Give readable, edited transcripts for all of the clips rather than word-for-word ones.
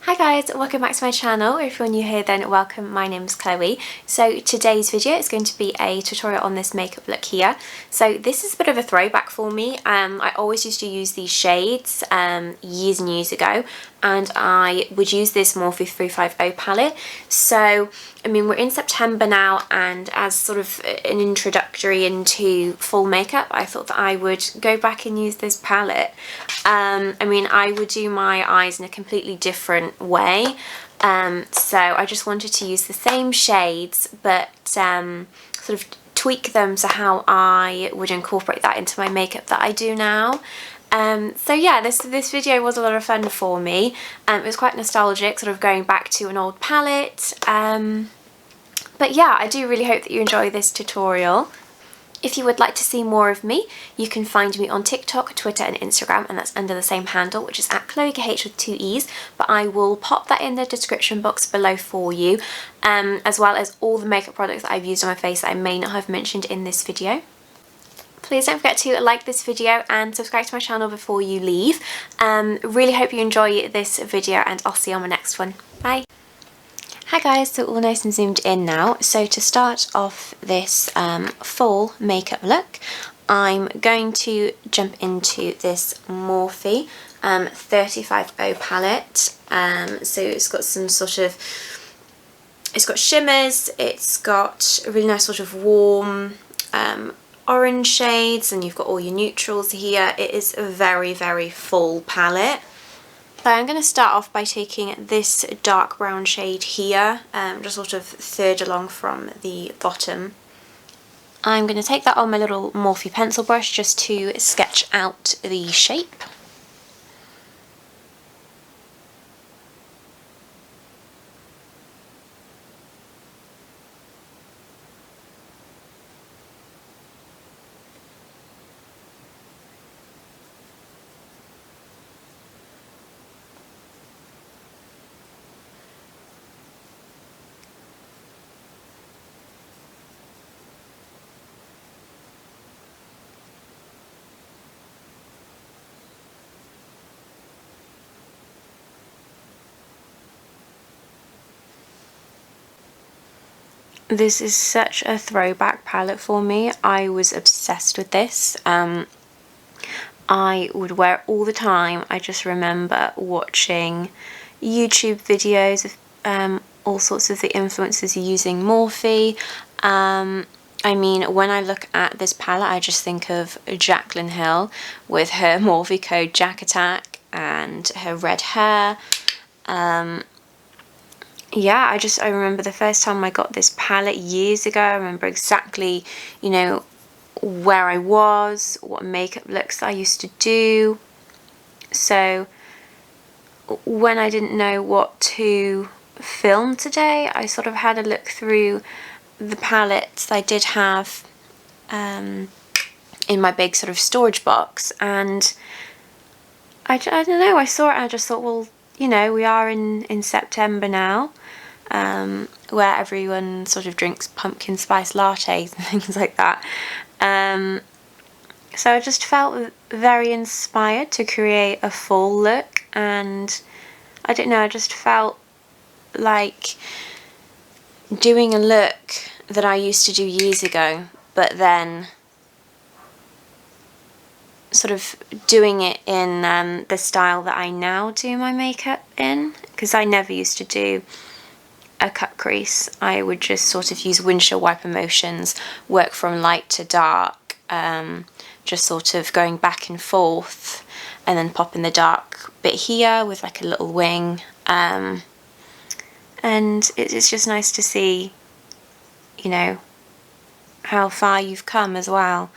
Hi guys, welcome back to my channel. If you're new here then welcome, my name's Chloe. So today's video is going to be a tutorial on this makeup look here. So this is a bit of a throwback for me. I always used to use these shades years and years ago, and I would use this Morphe 350 palette. So I mean, we're in September now, and as sort of an introductory into fall makeup, I thought that I would go back and use this palette. I mean, I would do my eyes in a completely different way, so I just wanted to use the same shades but sort of tweak them to how I would incorporate that into my makeup that I do now. So yeah, this video was a lot of fun for me. It was quite nostalgic, sort of going back to an old palette. But yeah, I do really hope that you enjoy this tutorial. If you would like to see more of me, you can find me on TikTok, Twitter and Instagram, and that's under the same handle, which is at ChloeKH with 2 E's, but I will pop that in the description box below for you, as well as all the makeup products that I've used on my face that I may not have mentioned in this video. Please don't forget to like this video and subscribe to my channel before you leave. Really hope you enjoy this video, and I'll see you on my next one. Bye! Hi guys, so all nice and zoomed in now. So to start off this fall makeup look, I'm going to jump into this Morphe 350 palette. So it's got some sort of, it's got shimmers, it's got a really nice sort of warm orange shades, and you've got all your neutrals here. It is a very, very full palette. So I'm going to start off by taking this dark brown shade here, just sort of third along from the bottom. I'm going to take that on my little Morphe pencil brush just to sketch out the shape. This is such a throwback palette for me. I was obsessed with this. I would wear it all the time. I just remember watching YouTube videos of all sorts of the influencers using Morphe. I mean, when I look at this palette, I just think of Jaclyn Hill with her Morphe code Jack Attack and her red hair. Yeah, I remember the first time I got this palette years ago. I remember exactly, you know, where I was, what makeup looks I used to do. So when I didn't know what to film today, I sort of had a look through the palettes I did have in my big sort of storage box, and I don't know, I saw it and I just thought, well, you know, we are in September now, where everyone sort of drinks pumpkin spice lattes and things like that. So I just felt very inspired to create a fall look, and I don't know, I just felt like doing a look that I used to do years ago, but then sort of doing it in the style that I now do my makeup in, because I never used to do a cut crease. I would just sort of use windshield wiper motions, work from light to dark, just sort of going back and forth, and then pop in the dark bit here with like a little wing, and it's just nice to see, you know, how far you've come as well.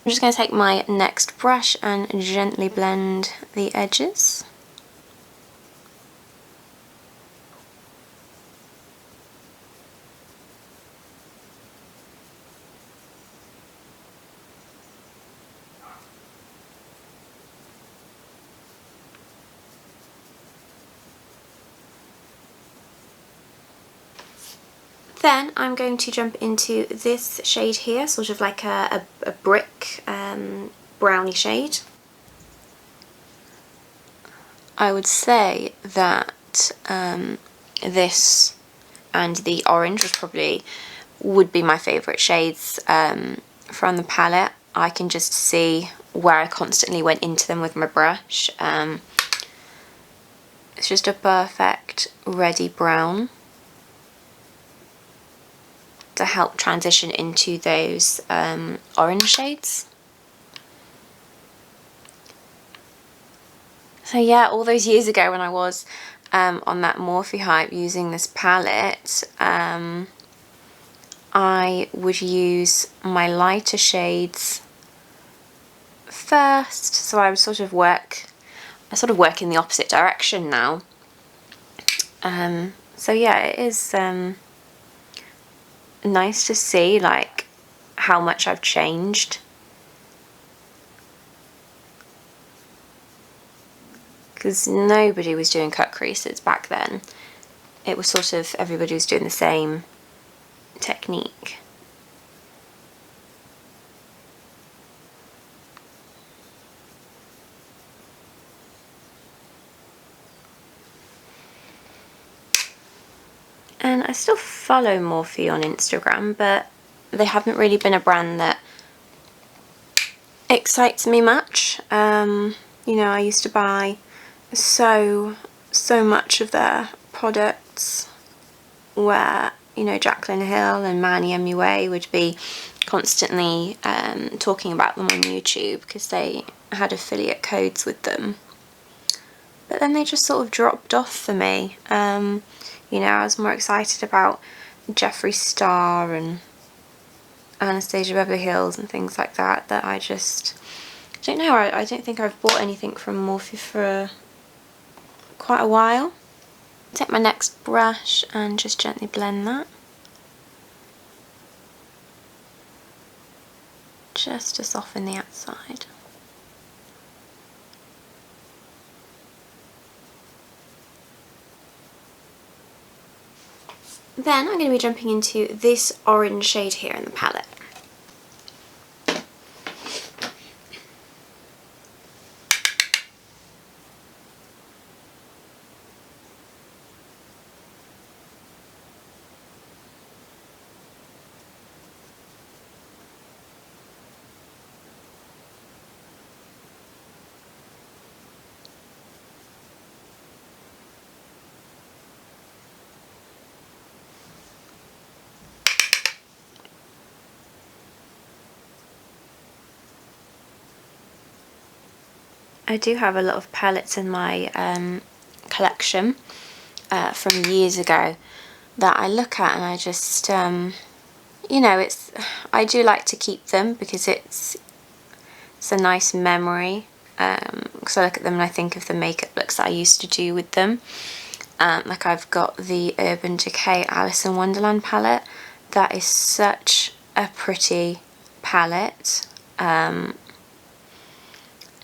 I'm just going to take my next brush and gently blend the edges. Then I'm going to jump into this shade here, sort of like a brick brownie shade. I would say that this and the orange would be my favourite shades from the palette. I can just see where I constantly went into them with my brush. It's just a perfect ready brown to help transition into those orange shades. So yeah, all those years ago when I was on that Morphe hype using this palette, I would use my lighter shades first, so I would sort of work in the opposite direction now. So yeah, it is nice to see like how much I've changed. Because nobody was doing cut creases back then. It was sort of, everybody was doing the same technique. And I still follow Morphe on Instagram, but they haven't really been a brand that excites me much. You know, I used to buy so much of their products, where, you know, Jaclyn Hill and Manny MUA would be constantly talking about them on YouTube because they had affiliate codes with them. But then they just sort of dropped off for me. You know, I was more excited about Jeffree Star and Anastasia Beverly Hills and things like that, that I don't know, I don't think I've bought anything from Morphe for quite a while. Take my next brush and just gently blend that. Just to soften the outside. Then I'm going to be jumping into this orange shade here in the palette. I do have a lot of palettes in my collection from years ago that I look at and I just, you know, I do like to keep them because it's a nice memory. Because I look at them and I think of the makeup looks that I used to do with them. Like I've got the Urban Decay Alice in Wonderland palette. That is such a pretty palette.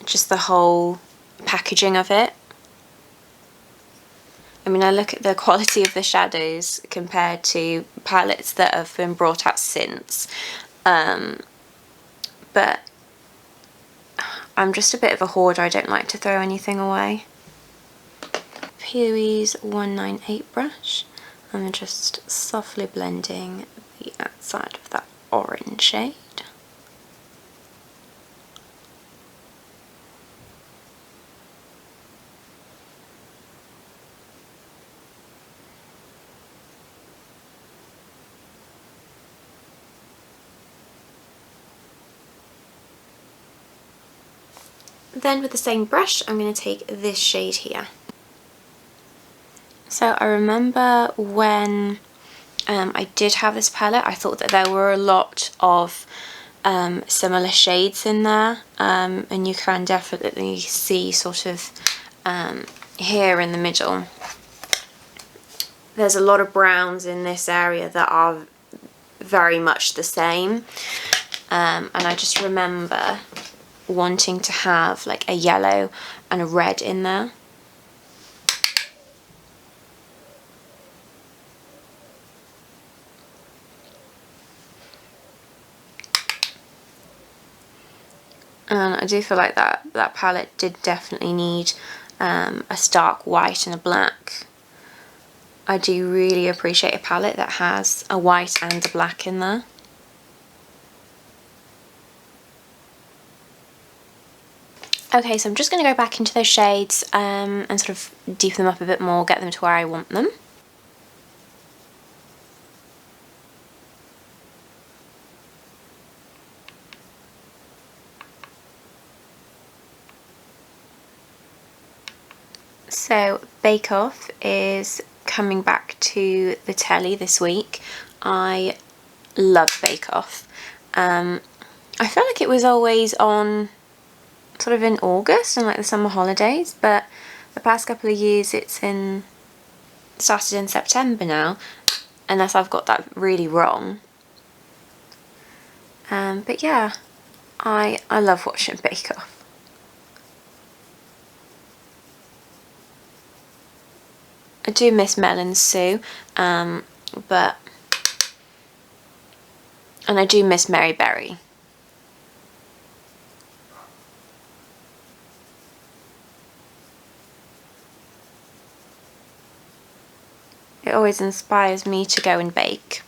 Just the whole packaging of it. I mean, I look at the quality of the shadows compared to palettes that have been brought out since. But I'm just a bit of a hoarder, I don't like to throw anything away. Plouise 198 brush. I'm just softly blending the outside of that orange shade. Then with the same brush, I'm going to take this shade here. So I remember when I did have this palette, I thought that there were a lot of similar shades in there, and you can definitely see sort of here in the middle. There's a lot of browns in this area that are very much the same, and I just remember wanting to have like a yellow and a red in there. And I do feel like that palette did definitely need a stark white and a black. I do really appreciate a palette that has a white and a black in there. Okay, so I'm just going to go back into those shades and sort of deepen them up a bit more, get them to where I want them. So Bake Off is coming back to the telly this week. I love Bake Off. I feel like it was always on sort of in August and like the summer holidays, but the past couple of years it's started in September now, unless I've got that really wrong. But yeah, I love watching Bake Off. I do miss Melon Sue, and I do miss Mary Berry. It always inspires me to go and bake.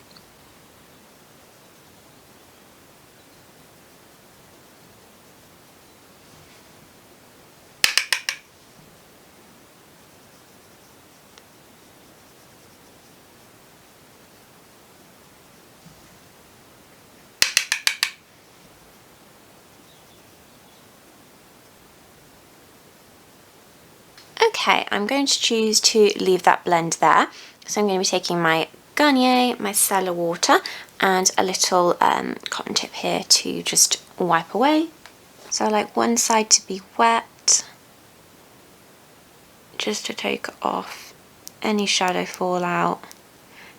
Okay, I'm going to choose to leave that blend there. So I'm going to be taking my Garnier micellar water and a little cotton tip here to just wipe away. So I like one side to be wet, just to take off any shadow fallout,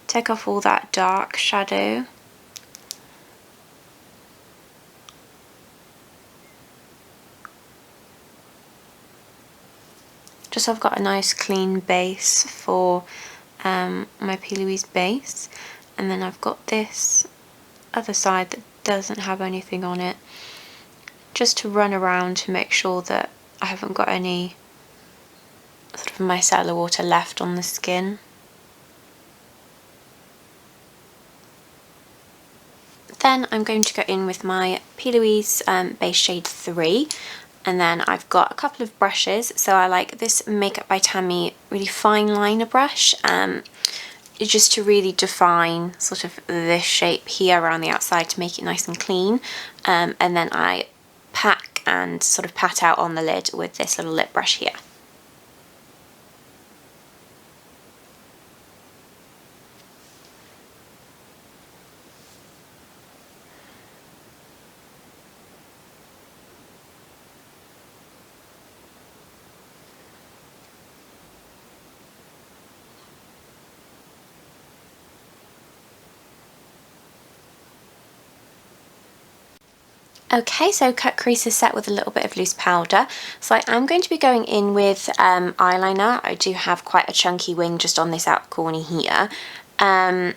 take off all that dark shadow. Just so I've got a nice clean base for my Plouise base, and then I've got this other side that doesn't have anything on it, just to run around to make sure that I haven't got any sort of micellar water left on the skin. Then I'm going to go in with my Plouise base shade 3, and then I've got a couple of brushes. So I like this Makeup by Tammy really fine liner brush, just to really define sort of this shape here around the outside to make it nice and clean, and then I pack and sort of pat out on the lid with this little lip brush here. Okay, so cut crease is set with a little bit of loose powder. So I am going to be going in with eyeliner. I do have quite a chunky wing just on this outer corner here. So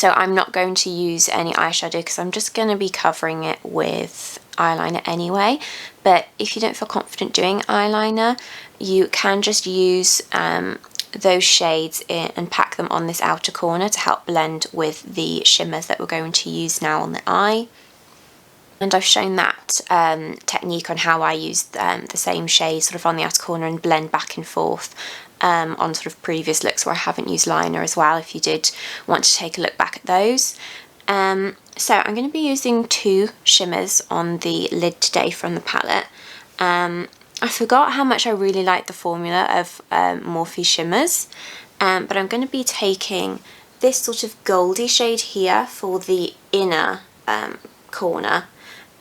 I'm not going to use any eyeshadow because I'm just going to be covering it with eyeliner anyway. But if you don't feel confident doing eyeliner, you can just use those shades and pack them on this outer corner to help blend with the shimmers that we're going to use now on the eye. And I've shown that technique on how I use the same shade sort of on the outer corner and blend back and forth on sort of previous looks where I haven't used liner as well, if you did want to take a look back at those. So I'm going to be using 2 shimmers on the lid today from the palette. I forgot how much I really like the formula of Morphe shimmers, but I'm going to be taking this sort of goldy shade here for the inner corner,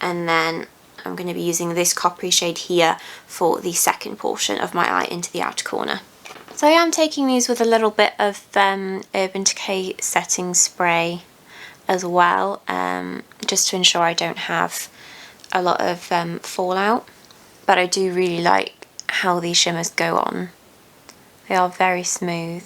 and then I'm going to be using this coppery shade here for the second portion of my eye into the outer corner. So I am taking these with a little bit of Urban Decay setting spray as well, just to ensure I don't have a lot of fallout. But I do really like how these shimmers go on. They are very smooth.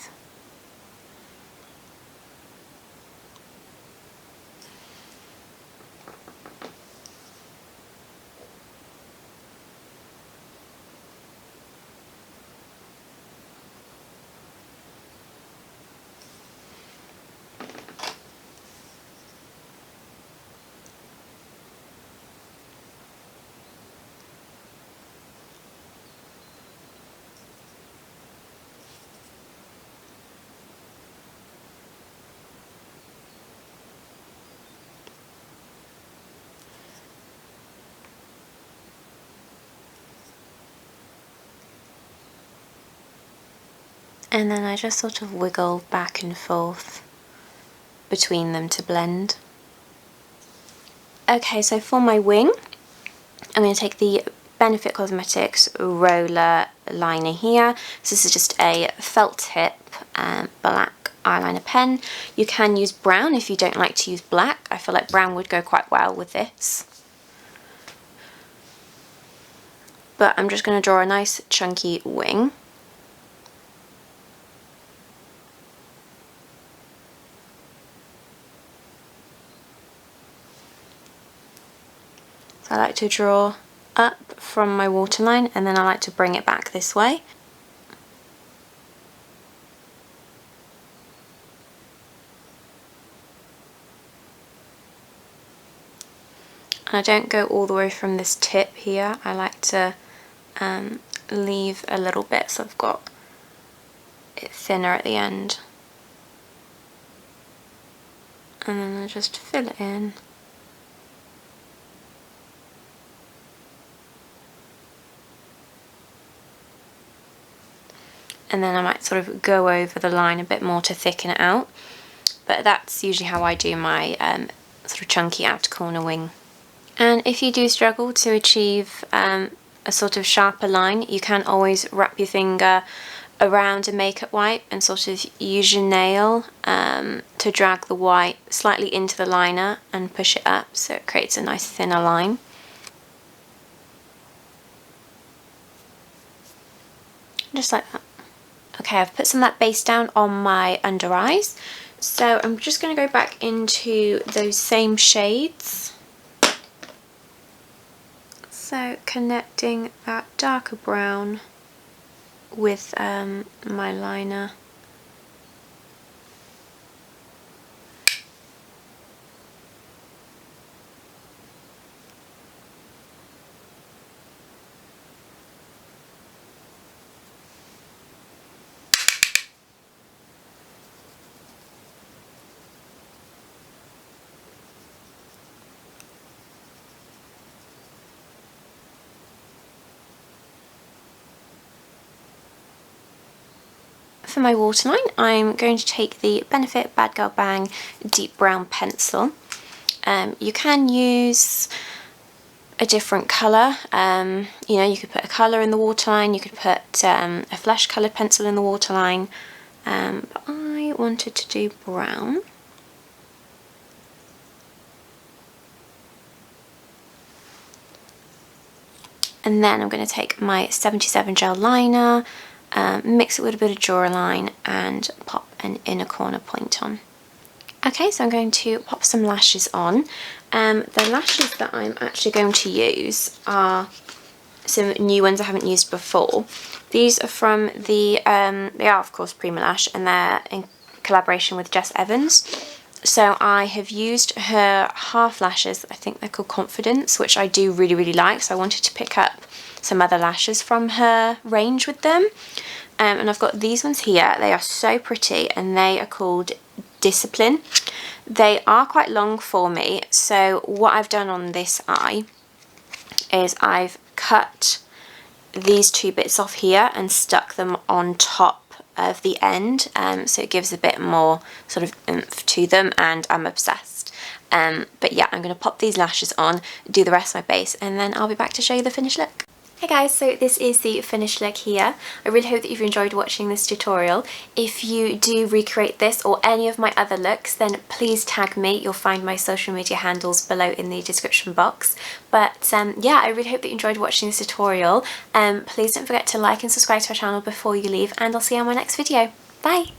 And then I just sort of wiggle back and forth between them to blend. Okay, so for my wing, I'm going to take the Benefit Cosmetics roller liner here. So this is just a felt tip black eyeliner pen. You can use brown if you don't like to use black. I feel like brown would go quite well with this. But I'm just going to draw a nice chunky wing. So I like to draw up from my waterline and then I like to bring it back this way. And I don't go all the way from this tip here. I like to leave a little bit so I've got it thinner at the end. And then I just fill it in. And then I might sort of go over the line a bit more to thicken it out. But that's usually how I do my sort of chunky outer corner wing. And if you do struggle to achieve a sort of sharper line, you can always wrap your finger around a makeup wipe and sort of use your nail to drag the white slightly into the liner and push it up so it creates a nice thinner line. Just like that. Okay, I've put some of that base down on my under eyes, so I'm just going to go back into those same shades. So connecting that darker brown with my liner. For my waterline, I'm going to take the Benefit Bad Girl Bang Deep Brown Pencil. You can use a different colour. You know, you could put a colour in the waterline, you could put a flesh coloured pencil in the waterline, but I wanted to do brown. And then I'm going to take my 77 gel liner, mix it with a bit of duraline and pop an inner corner point on. Okay, so I'm going to pop some lashes on. The lashes that I'm actually going to use are some new ones I haven't used before. These are from they are of course Primalash, and they're in collaboration with Jess Evans. So I have used her half lashes, I think they're called Confidence, which I do really, really like. So I wanted to pick up some other lashes from her range with them. And I've got these ones here. They are so pretty and they are called Discipline. They are quite long for me. So what I've done on this eye is I've cut these two bits off here and stuck them on top of the end, so it gives a bit more sort of oomph to them, and I'm obsessed. But yeah, I'm going to pop these lashes on, do the rest of my base, and then I'll be back to show you the finished look. Hey guys, so this is the finished look here. I really hope that you've enjoyed watching this tutorial. If you do recreate this or any of my other looks, then please tag me. You'll find my social media handles below in the description box. But yeah, I really hope that you enjoyed watching this tutorial. Please don't forget to like and subscribe to our channel before you leave, and I'll see you on my next video. Bye!